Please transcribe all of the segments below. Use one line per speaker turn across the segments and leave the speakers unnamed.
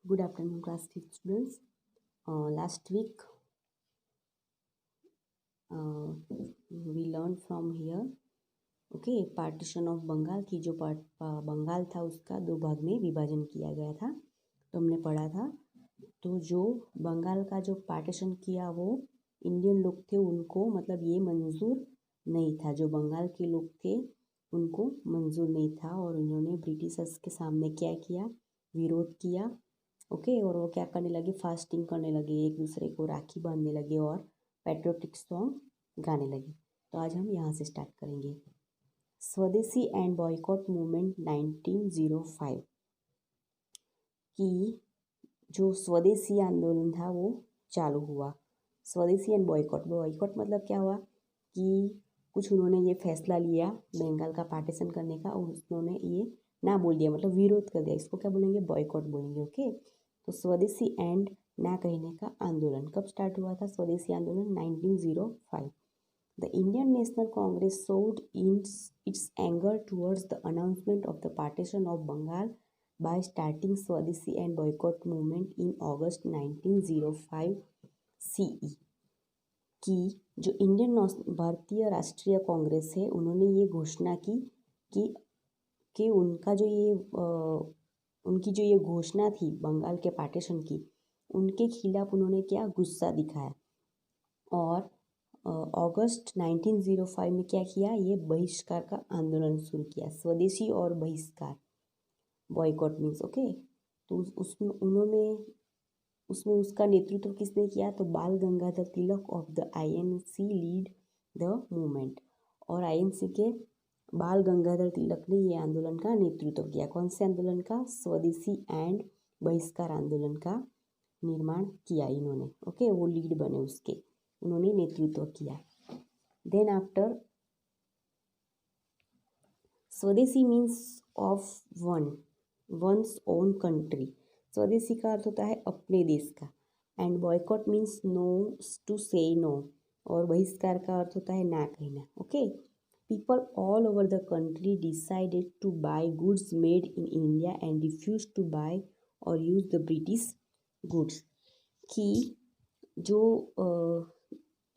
Good afternoon, class 5th students. Last week, we learned from here, partition of Bengal की जो बंगाल था उसका दो भाग में विभाजन किया गया था, तो हमने पढ़ा था। तो जो बंगाल का जो पार्टीशन किया वो इंडियन लोग थे, उनको मतलब ये मंजूर नहीं था। जो बंगाल के लोग थे उनको मंजूर नहीं था और उन्होंने ब्रिटिशर्स के सामने क्या किया, विरोध किया। और वो क्या करने लगे, फास्टिंग करने लगे, एक दूसरे को राखी बांधने लगे और पैट्रियोटिक सॉन्ग गाने लगे। तो आज हम यहाँ से स्टार्ट करेंगे। स्वदेशी एंड बॉयकॉट मूवमेंट 1905 की जो स्वदेशी आंदोलन था वो चालू हुआ। स्वदेशी एंड बॉयकॉट, बॉयकॉट मतलब क्या हुआ कि कुछ उन्होंने ये फैसला लिया बंगाल का पार्टीशन करने का, और उन्होंने ये ना बोल दिया, मतलब विरोध कर दिया। इसको क्या बोलेंगे, बॉयकॉट बोलेंगे। तो स्वदेशी एंड ना कहने का आंदोलन कब स्टार्ट हुआ था? स्वदेशी आंदोलन 1905। The Indian National Congress showed its anger towards the announcement of the partition of Bengal by starting Swadeshi and boycott movement in August 1905 CE। कि जो इंडियन भारतीय राष्ट्रीय कांग्रेस है, उन्होंने ये घोषणा की कि उनका जो ये उनकी जो ये घोषणा थी बंगाल के पार्टीशन की, उनके खिलाफ उन्होंने क्या गुस्सा दिखाया और अगस्त 1905 में क्या किया, ये बहिष्कार का आंदोलन शुरू किया। स्वदेशी और बहिष्कार, बॉयकॉट मीन्स तो उसमें उसका नेतृत्व किसने किया? तो Bal Gangadhar Tilak of the INC lead the movement, और INC के बाल गंगाधर तिलक ने ये आंदोलन का नेतृत्व किया। कौन से आंदोलन का? स्वदेशी एंड बहिष्कार आंदोलन का निर्माण किया इन्होंने। वो लीड बने उसके, उन्होंने नेतृत्व किया। Then after, swadeshi means of one's own country. Swadeshi का अर्थ होता है अपने देश का, and boycott means no, to say no, और बहिष्कार का अर्थ होता है ना कहना। People all over the country decided to buy goods made in India and refused to buy or use the British goods। कि जो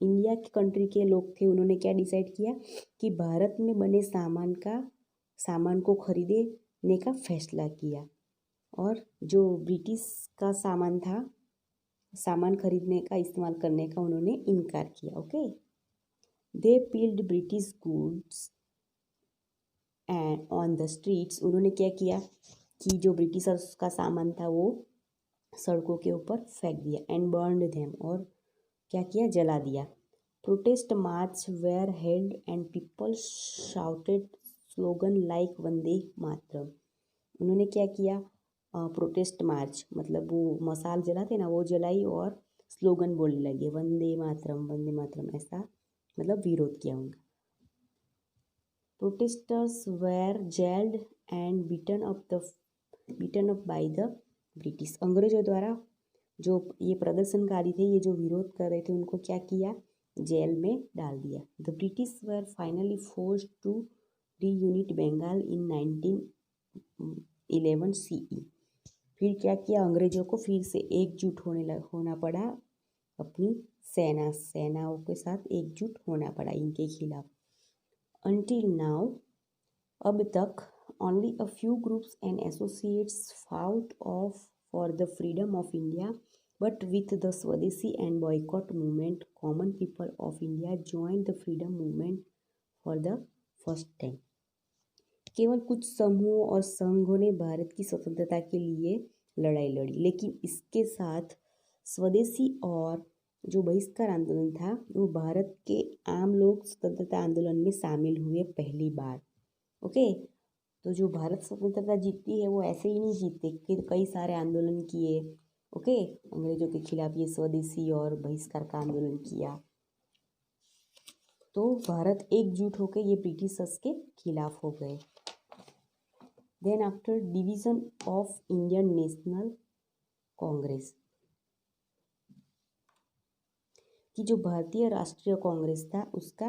इंडिया की कंट्री के लोग थे, उन्होंने क्या डिसाइड किया कि भारत में बने सामान को खरीदने का फैसला किया, और जो ब्रिटिश का सामान था, सामान खरीदने का, इस्तेमाल करने का उन्होंने इनकार किया। They piled British goods and on the streets. उन्होंने क्या किया कि जो ब्रिटिशर्स का सामान था वो सड़कों के ऊपर फेंक दिया, एंड बर्न्ड देम, और क्या किया, जला दिया। Protest march were held and people shouted slogan like Vande Mataram. उन्होंने क्या किया, प्रोटेस्ट मार्च मतलब वो मसाल जलाते ना, वो जलाई और स्लोगन बोलने लगे, वंदे मातरम, ऐसा मतलब विरोध किया उनका। Protesters were jailed and beaten up by the British. अंग्रेजों द्वारा जो ये प्रदर्शनकारी थे, ये जो विरोध कर रहे थे, उनको क्या किया, जेल में डाल दिया। The British were finally forced to reunite Bengal in 1911 CE। फिर क्या किया, अंग्रेजों को फिर से एकजुट होना पड़ा, अपनी सेनाओं के साथ एकजुट होना पड़ा इनके खिलाफ। Until now, अब तक, only a few groups and associates fought for the freedom of India, but with the Swadeshi and boycott movement, common people of India joined the freedom movement for the first time। केवल कुछ समूहों और संघों ने भारत की स्वतंत्रता के लिए लड़ाई लड़ी, लेकिन इसके साथ स्वदेशी और जो बहिष्कार आंदोलन था, वो भारत के आम लोग स्वतंत्रता आंदोलन में शामिल हुए पहली बार। तो जो भारत स्वतंत्रता जीतती है वो ऐसे ही नहीं जीतते, कि कई सारे आंदोलन किए। अंग्रेजों के खिलाफ ये स्वदेशी और बहिष्कार का आंदोलन किया, तो भारत एकजुट होकर ये ब्रिटिशर्स के खिलाफ हो गए। Then after, division of Indian National Congress, कि जो भारतीय राष्ट्रीय कांग्रेस था उसका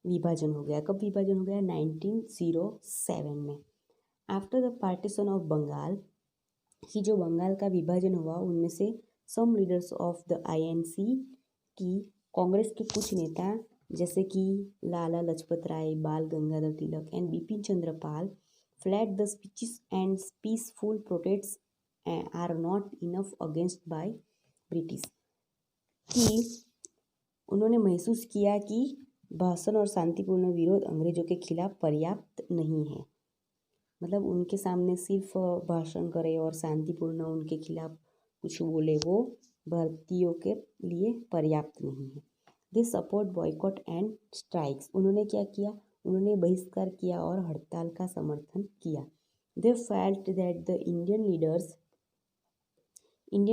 विभाजन हो गया। कब विभाजन हो गया? 1907 में। After the partition of Bengal, कि जो बंगाल का विभाजन हुआ उनमें से some leaders of the INC की कांग्रेस के कुछ नेता जैसे कि लाला Lajpat Rai, Bal Gangadhar Tilak and Bipin Chandra Pal felt the speeches and peaceful protest are not enough against by British, कि उन्होंने महसूस किया कि भाषण और शांतिपूर्ण विरोध अंग्रेजों के खिलाफ पर्याप्त नहीं है। मतलब उनके सामने सिर्फ भाषण करे और शांतिपूर्ण उनके खिलाफ कुछ बोले वो भारतीयों के लिए पर्याप्त नहीं है। They support boycott and strikes, उन्होंने क्या किया, उन्होंने बहिष्कार किया और हड़ताल का समर्थन किया। They felt that the Indian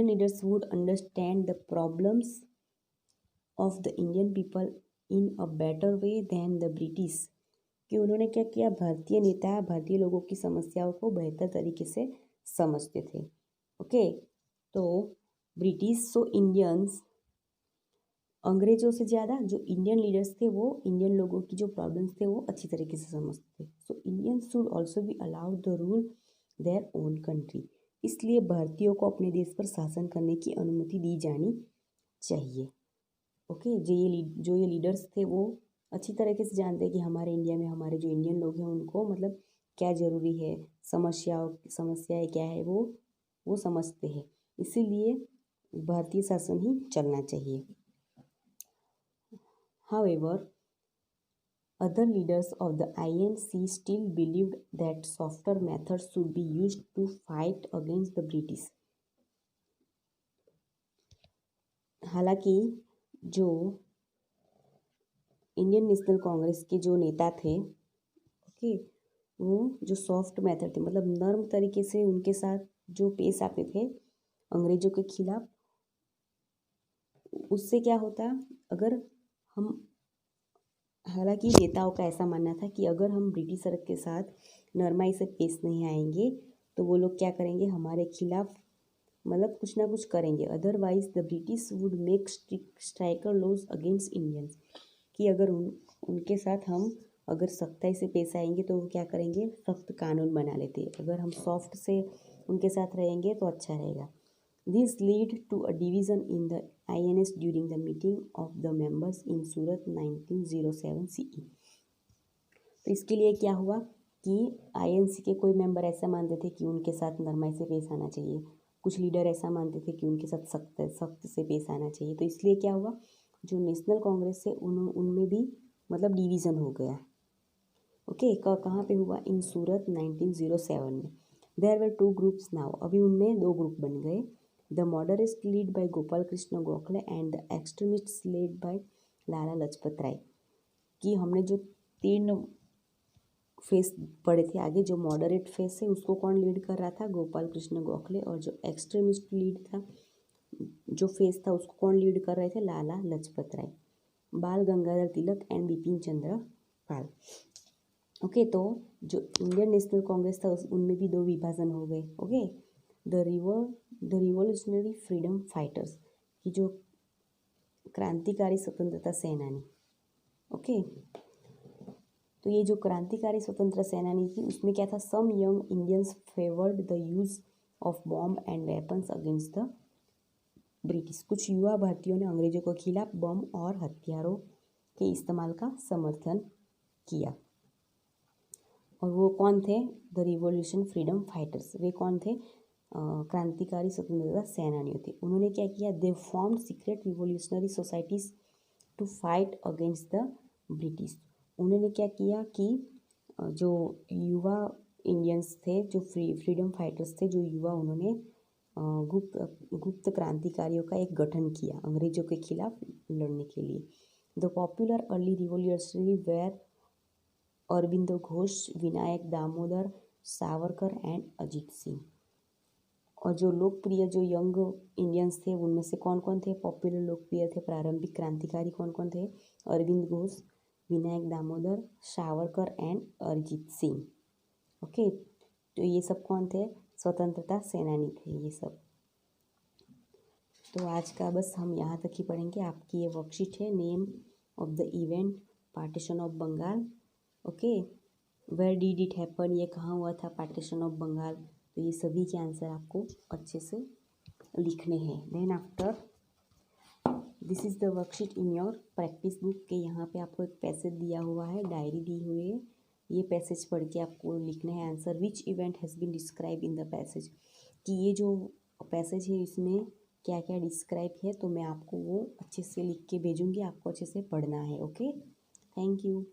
leaders would understand the problems of the Indian people in a better way than the British, कि उन्होंने क्या किया, भारतीय नेता भारतीय लोगों की समस्याओं को बेहतर तरीके से समझते थे। ओके, तो ब्रिटिश सो इंडियंस, अंग्रेजों से ज़्यादा जो इंडियन लीडर्स थे वो इंडियन लोगों की जो प्रॉब्लम्स थे वो अच्छी तरीके से समझते थे। So Indians should also be allowed the rule their own country, इसलिए भारतीयों को अपने देश पर शासन करने की अनुमति दी जानी चाहिए। ओके, जो ये लीडर्स थे वो अच्छी तरीके से जानते हैं कि हमारे इंडिया में हमारे जो इंडियन लोग हैं उनको मतलब क्या ज़रूरी है, समस्याएं क्या है वो समझते हैं, इसीलिए भारतीय शासन ही चलना चाहिए। However, other leaders of the INC still believed that softer methods should be used to fight against the British. हालांकि जो इंडियन नेशनल कांग्रेस के जो नेता थे, ओके, वो जो सॉफ्ट मेथड थे मतलब नर्म तरीके से उनके साथ जो पेश आते थे अंग्रेजों के खिलाफ, उससे क्या होता, अगर हम, हालांकि नेताओं का ऐसा मानना था कि अगर हम ब्रिटिशर के साथ नरमाई से पेश नहीं आएंगे तो वो लोग क्या करेंगे, हमारे खिलाफ मतलब कुछ ना कुछ करेंगे। Otherwise the British would make striker laws against Indians, कि अगर उनके साथ हम अगर सख्ताई से पेश आएंगे तो वो क्या करेंगे, सख्त कानून बना लेते। अगर हम सॉफ्ट से उनके साथ रहेंगे तो अच्छा रहेगा। This lead to a division in the INS during the meeting of the members in Surat 1907 CE। तो इसके लिए क्या हुआ कि INC के कोई मेंबर ऐसा मानते थे कि उनके साथ नरमाई से पेश आना चाहिए, कुछ लीडर ऐसा मानते थे कि उनके साथ सख्त से पेश आना चाहिए। तो इसलिए क्या हुआ, जो नेशनल कांग्रेस है उनमें भी मतलब डिवीज़न हो गया। ओके, कहाँ पे हुआ, इन सूरत 1907 में। देयर वर 2 ग्रुप्स नाउ, अभी उनमें 2 ग्रुप बन गए। The moderates lead by Gopal Krishna Gokhale and the extremists lead by Lala Lajpat Rai, कि हमने जो 3 फेस पढ़े थे आगे, जो मॉडरेट फेस है उसको कौन लीड कर रहा था, गोपाल कृष्ण गोखले, और जो एक्सट्रीमिस्ट लीड था जो फेस था उसको कौन लीड कर रहे थे, लाला लजपत राय, बाल गंगाधर तिलक एंड बिपिन चंद्र पाल। ओके, तो जो इंडियन नेशनल कांग्रेस था उनमें भी 2 विभाजन हो गए। Okay, the revolutionary freedom fighters, की जो क्रांतिकारी स्वतंत्रता सेनानी। ओके, तो ये जो क्रांतिकारी स्वतंत्रता सेनानी थी उसमें क्या था, some young Indians favoured the use of bomb and weapons against the British, कुछ युवा भारतीयों ने अंग्रेजों के खिलाफ बम और हथियारों के इस्तेमाल का समर्थन किया। और वो कौन थे, द रिवॉल्यूशन फ्रीडम फाइटर्स, वे कौन थे, क्रांतिकारी स्वतंत्रता सेनानियों थे। उन्होंने क्या किया, they formed secret revolutionary societies to fight against the British. उन्होंने क्या किया कि जो युवा इंडियंस थे, जो फ्रीडम फाइटर्स थे, जो युवा, उन्होंने गुप्त क्रांतिकारियों का एक गठन किया अंग्रेजों के खिलाफ लड़ने के लिए। The popular early revolutionary were Aurobindo Ghosh, Vinayak Damodar Savarkar and Ajit Singh. और जो लोकप्रिय जो यंग इंडियंस थे उनमें से कौन कौन थे, पॉपुलर लोकप्रिय थे प्रारंभिक क्रांतिकारी कौन कौन थे, अरविंद घोष, विनायक दामोदर सावरकर एंड अरिजीत सिंह। ओके, तो ये सब कौन थे, स्वतंत्रता सेनानी थे ये सब। तो आज का बस हम यहाँ तक ही पढ़ेंगे। आपकी ये वर्कशीट है, name of the event, partition of Bengal. Okay, where did it happen, ये कहाँ हुआ था पार्टीशन ऑफ बंगाल, तो ये सभी के आंसर आपको अच्छे से लिखने हैं। Then after this is the worksheet in your practice book के यहाँ पे आपको एक पैसेज दिया हुआ है, डायरी दी हुई है। ये पैसेज पढ़ के आपको लिखने हैं answer. Which event has been describe in the passage, कि ये जो पैसेज है इसमें क्या क्या डिस्क्राइब है, तो मैं आपको वो अच्छे से लिख के भेजूँगी, आपको अच्छे से पढ़ना है। Okay, thank you.